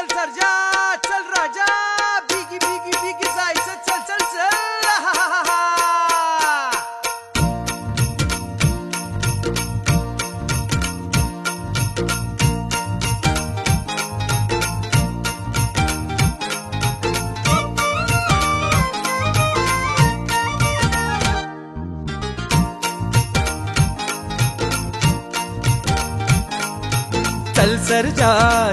चल सर्जा चल राजा बिगी बिगी बिगी जायचं चल चल चल हा हा हा चल सर्जा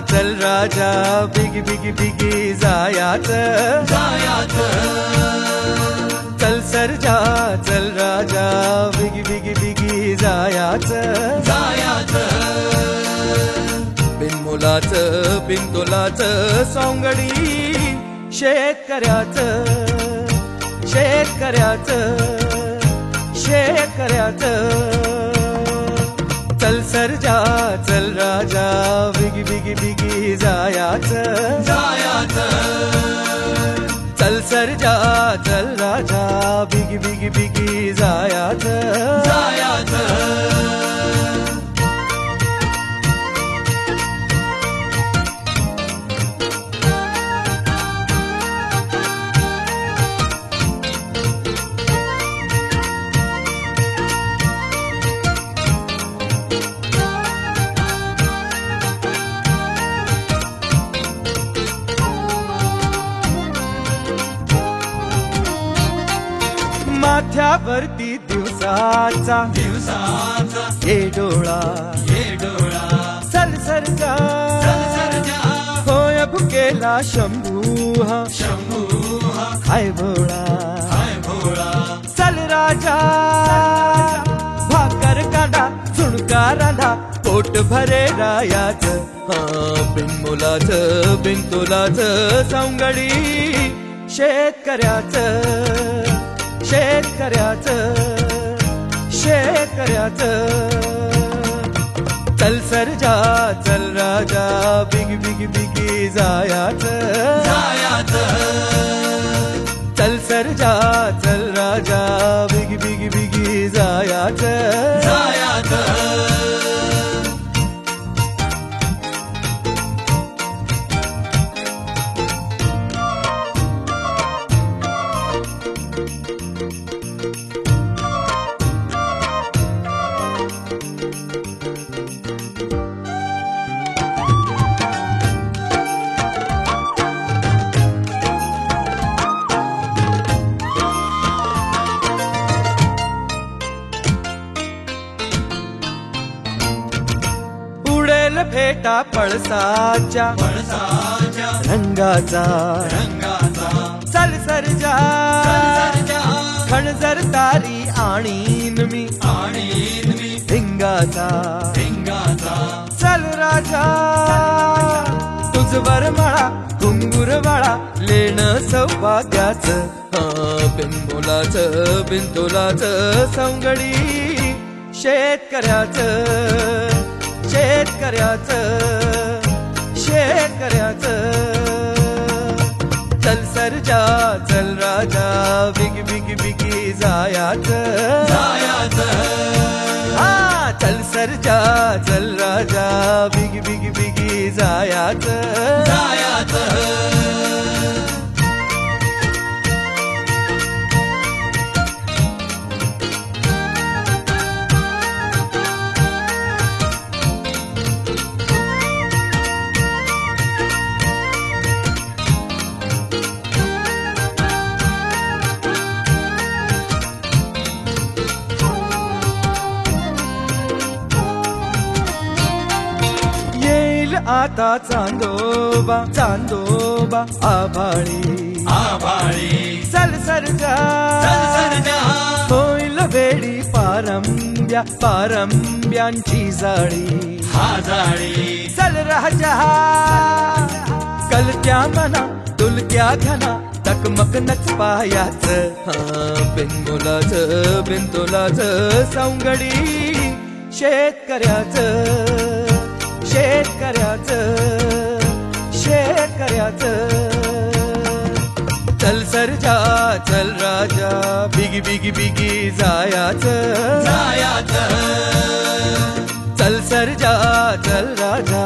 चल राजा बिगी बिगी बिगी जायाचं चल सर्जा चल राजा बिगी बिगी बिगी जायाचं बिनमुलाचं बिनतोलाचं सोंगडी शेतकऱ्याचं चल सर्जा चल राजा बिगी बिगी बिगी जायाचं चल सर्जा चल राजा बिगी बिगी बिगी जायाचं माथ्यावरती दिवसाचा हे डोळा चल सर्जा होय भुकेला शंभू हाय भोळा चल राजा भाकर काढा झुणका रांधा पोट भरे रायाचं बिनमुलाचं बिनतोलाचं सौंगडी शेतकऱ्याचं चल सर्जा चल राजा बिगी बिगी बिगी जायाचं चल सर्जा चल राजा बिगी बिगी बिगी जायाचं भेटा पळसाच्या रंगाचा चल सर्जा खणजर तारी आणीन मी भिंगाचा चल राजा तुझवर मळा घुंगुर वाळा लेण सौभाग्याचं बिनमुलाचं बिनतोलाचं सौंगडी शेतकऱ्याचं चल सर्जा चल राजा बिगी बिगी बिगी जायाचं चल सर्जा चल राजा बिगी बिगी बिगी जायाचं आता चांदोबा आभाळी चल सर्जा होईल वेडी पारंब्यांची जाळी चल राजा कलत्या मना डुलक्या घना टकमक नच पायाचं बिनमुलाचं बिनतोलाचं सौंगडी शेतकऱ्याचं चल सर्जा चल राजा बिगी बिगी बिगी जायाचं चल सरजा चल राजा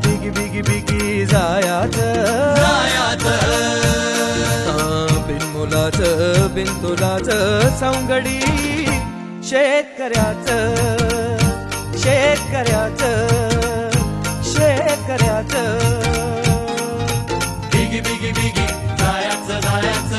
बिगी बिगी बिगी जायाचं बिनमुलाचं बिनतोलाचं सवंगडी शेतकऱ्याचं बिगी बिगी बिगी जायाचं